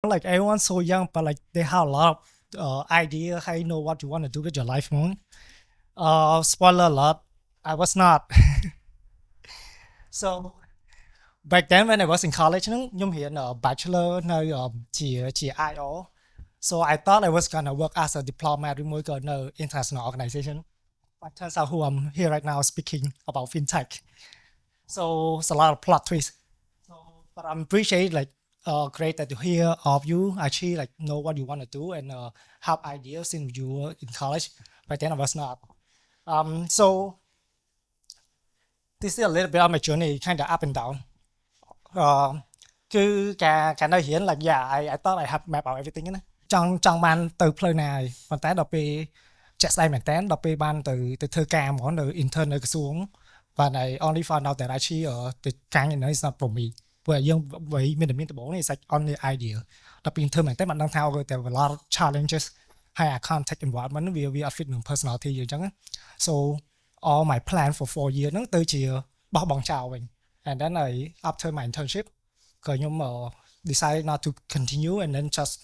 like everyone's so young, but like they have a lot of idea how you know what you want to do with your life more. Spoiler alert, I was not. So back then when I was in college, nhung hiện ở bachelor nơi chỉ IO. So I thought I was gonna work as a diplomat with more international organization. But turns out who I'm here right now speaking about fintech. So it's a lot of plot twists. So, but I'm appreciate like great that to hear of you actually like know what you want to do and have ideas since you were in college. But then I was not. So this is a little bit of my journey, kind of up and down. គឺការនៅរៀន like yeah I thought I have map out everything ណាចង់បានទៅផ្លូវណាប៉ុន្តែដល់ពេលជាក់ស្ដែងមែនតើដល់ពេលបានទៅធ្វើការហ្មងនៅ intern នៅក្រសួង but I only found out that actually ទៅការងារនៅ is not for me ព្រោះយើងមានដំបូងនេះ is like only idea ដល់ពេល intern មែនតើមិនដឹងថា there were a lot of challenges ហើយ I can't take environment វា fit នឹង personality យើងអញ្ចឹង so all my plan for 4 years ហ្នឹងទៅជាបោះបង់ចោលវិញ and then after my internship ក៏ខ្ញុំ decided not to continue and then just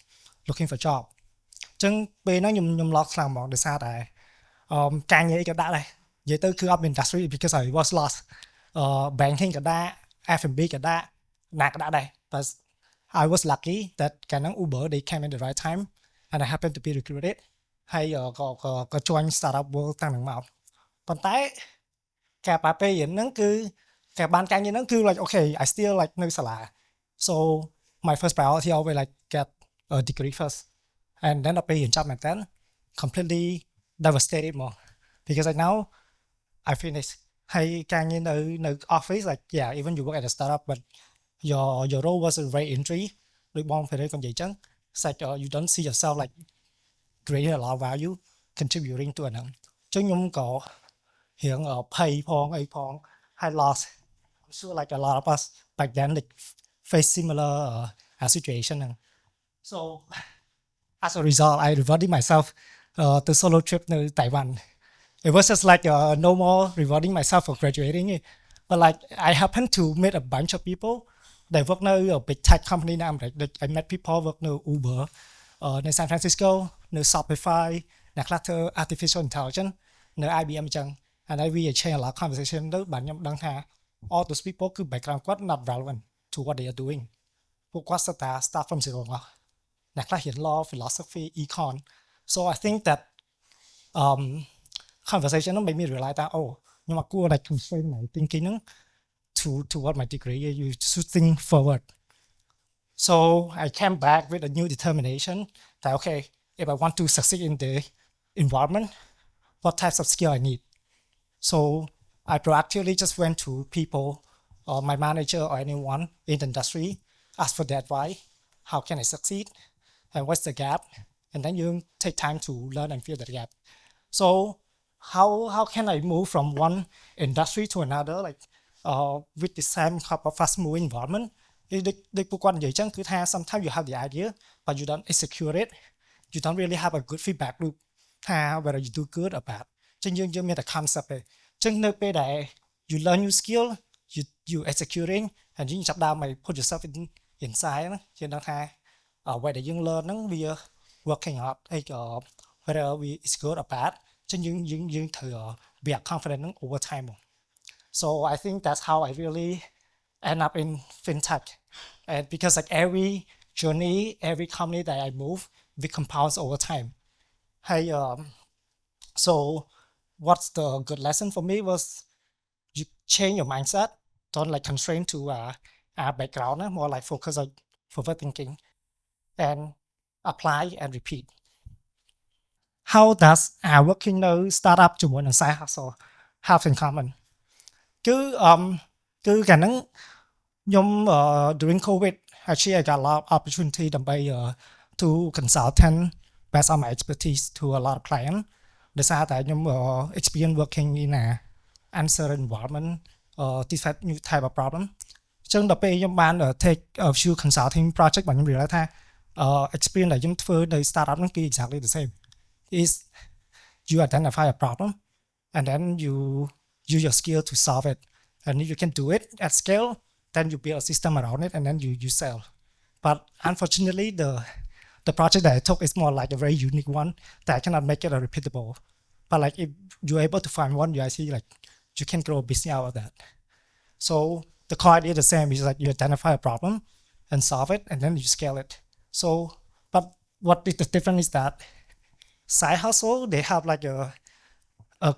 looking for job អញ្ចឹងពេលហ្នឹងខ្ញុំ lost ខ្លាំងហ្មងដោយសារតែការងារក៏ដាក់ដែរនិយាយទៅគឺ up industry because I was lost banking ក៏ដាក់ F&B ក៏ដាក់ណាក៏ដាក់ដែរ but I was lucky that កាលហ្នឹង Uber they came in the right time and I happened to be recruited ហើយក៏ join startup world តាំងហ្នឹងមកប៉ុន្តែការប៉ះពេលហ្នឹងគឺការបានការងារហ្នឹងគឺ like okay I still like នៅសាលា so my first priority always like get a degree first and then ដល់ពេលរៀនចប់មែនតើ completely devastated ហ្មង because like now I finished ហើយការងារនៅ office like yeah even you work at a startup but your role was a very entry ដូចបងពេលក៏និយាយចឹង it's like you don't see yourself like creating a lot of value contributing to អាហ្នឹងអញ្ចឹងខ្ញុំក៏រៀងភ័យផងអីផង I lost I'm sure like a lot of us back then like face similar situation ហ្នឹង so as a result I rewarded myself to solo trip to Taiwan it was just like no more rewarding myself for graduating but like I happened to meet a bunch of people that work now a big tech company now like I met people work now Uber in San Francisco នៅ Shopify អ្នកខ្លះធ្វើ artificial intelligence នៅ IBM អញ្ចឹង and I really change a lot of conversation ទៅបានខ្ញុំដឹងថា all those people គឺ background គាត់ not relevant to what they are doing ពួកគាត់ start from zero អ្នកខ្លះរៀន law philosophy econ so I think that um, conversation ហ្នឹង made me realize that oh ខ្ញុំអត់គួរ like constrain my thinking ហ្នឹង toward my degree you should think forward so I came back with a new determination that okay if I want to succeed in the environment what types of skill I need so I proactively just went to people or my manager or anyone in the industry ask for their advice how can I succeed and what's the gap and then you take time to learn and fill the gap so how can I move from one industry to another like with the same type of fast moving environment ដូចពួកគាត់និយាយចឹងគឺថា sometimes you have the idea but you don't execute it you don't really have a good feedback loop ថា whether you do good or bad ចឹងយើងមានតែ concept ទេចឹងនៅពេលដែល you learn new skill you executing and យើងចាប់ដើម put yourself inside យើងដឹងថាអ្វីដែលយើង learn ហ្នឹងវា working out ហើយក៏ whether it's good or bad ចឹងយើងត្រូវ build confidence ហ្នឹង over time so I think that's how I really end up in fintech and because like every journey every company that I move we compounds over time hey so what's the good lesson for me was you change your mindset don't like constrain to our background more like focus on forward thinking and apply and repeat how does our working now startup ជាមួយនឹង side hustle have in common គឺកាលហ្នឹងខ្ញុំ during COVID actually I got a lot of opportunity ដើម្បី to consultant based on my expertise to a lot of clients ដោយសារតែខ្ញុំ experience working in a uncertain environment this new type of problem អញ្ចឹងដល់ពេលខ្ញុំបាន take a few consulting project បាទខ្ញុំ realize ថា experience ដែលខ្ញុំធ្វើនៅ startup ហ្នឹងគឺ exactly the same is you identify a problem and then you use your skill to solve it and if you can do it at scale then you build a system around it and then you sell but unfortunately the project that I took is more like a very unique one that I cannot make it a repeatable. But like if you're able to find one, I see like you can grow a business out of that. So the core idea is the same. It's like you identify a problem and solve it, and then you scale it. So, but what is the difference is that side hustle they have like a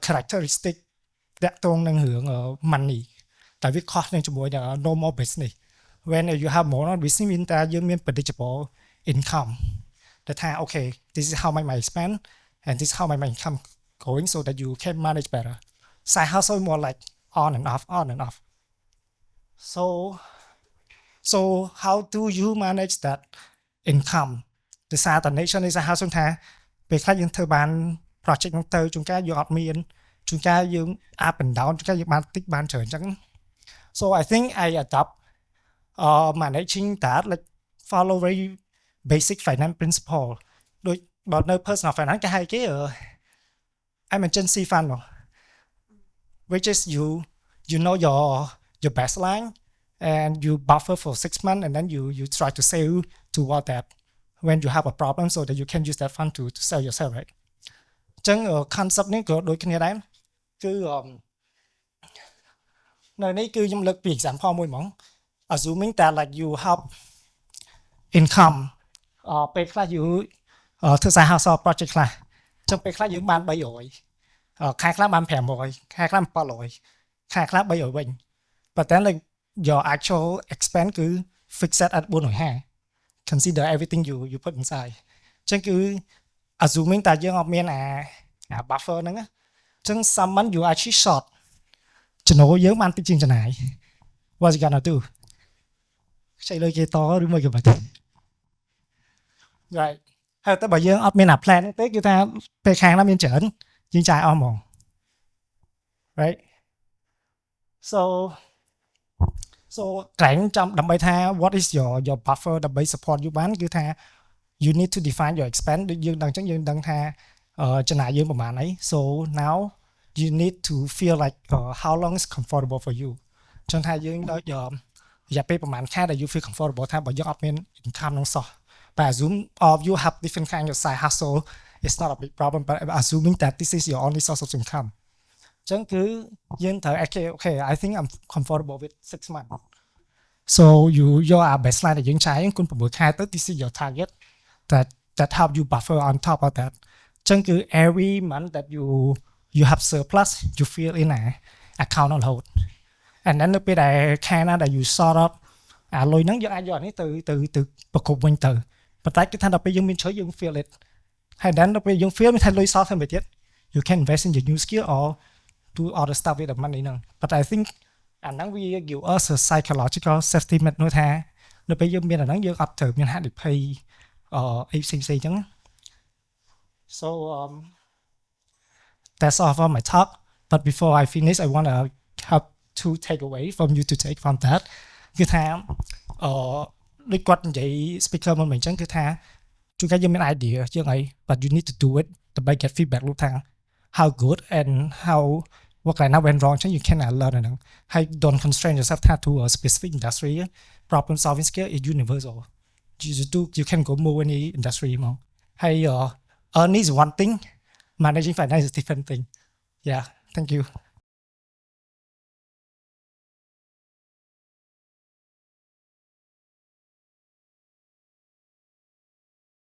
characteristic តាក់ទងនឹងរឿង money តែវាខុសនឹងជាមួយនឹង normal business when you have more business មានតែយើងមាន predictable income ដែលថា okay this is how my expand and this is how my income going so that you can manage better side hustle more like on and off so how do you manage that income ដោយសារតែ nature នៃ side hustle ថាពេលខ្លះយើងធ្វើបាន project ហ្នឹងទៅជួនកាលយើងអត់មានជួនកាលយើង up and down ជួនកាលយើងបានតិចបានច្រើនអញ្ចឹង so I think I adopt managing that like follow very basic finance principle ដូចបើនៅ personal finance គេហៅគេ emergency fund which is you know your baseline and you buffer for 6 months and then you try to save toward that when you have a problem so that you can use that fund to sell yourself right អញ្ចឹង concept នេះក៏ដូចគ្នាដែរគឺនៅនេះគឺខ្ញុំលើកពី example មួយហ្មង assuming that like you have income ពេលខ្លះ you ធ្វើ side hustle project ខ្លះអញ្ចឹងពេលខ្លះយើងបាន 300 ខែខ្លះបាន 500 ខែខ្លះ 700 ខែខ្លះ 300 វិញ but then like your actual expense គឺ fixed at 450 consider everything you put inside អញ្ចឹងគឺ assuming តែយើងអត់មានអា buffer ហ្នឹងអញ្ចឹង some month you actually short ចំណូលយើងបានតិចជាងចំណាយ what you gonna do ខ្ចីលុយគេតឬមួយក៏មិន right ហើយតែបើយើងអត់មានអា plan ទេគឺថាពេលខាងណាមានច្រើនយើងចាយអស់ហ្មង right so ក្រែងចាំដើម្បីថា what is your buffer ដើម្បី support you បានគឺថា you need to define your expense ដូចយើងដឹងអញ្ចឹងយើងដឹងថាចំណាយយើងប្រហែលអី so now you need to feel like how long is comfortable for you អញ្ចឹងថាយើងដូចរយៈពេលប្រហែលខែដែល you feel comfortable ថាបើយើងអត់មាន income នឹងសោះ but assume of you have different kind of side hustle it's not a big problem but assuming that this is your only source of income អញ្ចឹងគឺយើងត្រូវ okay I think I'm comfortable with 6 months so your baseline ដែលយើងចាយគុណ6ខែទៅ this is your target that help you buffer on top of that អញ្ចឹងគឺ every month that you have surplus you feel in a account on hold and then នៅពេលដែលខែណាដែល you sort up អាលុយហ្នឹងយើងអាចយកអានេះទៅប្រគប់វិញទៅប៉ុន្តែគឺថាដល់ពេលយើងមានជួយយើង feel it ហើយ then ដល់ពេលយើង feel មានថាលុយសល់ទៅមួយទៀត you can invest in your new skill or do other stuff with the money ហ្នឹង but I think អាហ្នឹងវា give us a psychological safety net នោះថានៅពេលយើងមានអាហ្នឹងយើងអត់ត្រូវមានហានិភ័យអីផ្សេងៗអញ្ចឹង so that's all for my talk but before I finish I want to have two takeaway from you to take from that គឺថាដូចគាត់និយាយ speaker មុនអញ្ចឹងគឺថាជួនកាលយើងមាន idea យើងអី but you need to do it ដើម្បី get feedback លោកថា how good and how what kind of went wrong អញ្ចឹង you can learn ហ្នឹងហើយ don't constrain yourself to a specific industry problem solving skill is universal you can go move any industry ហ្មងហើយ earning is one thing managing finance is different thing yeah thank you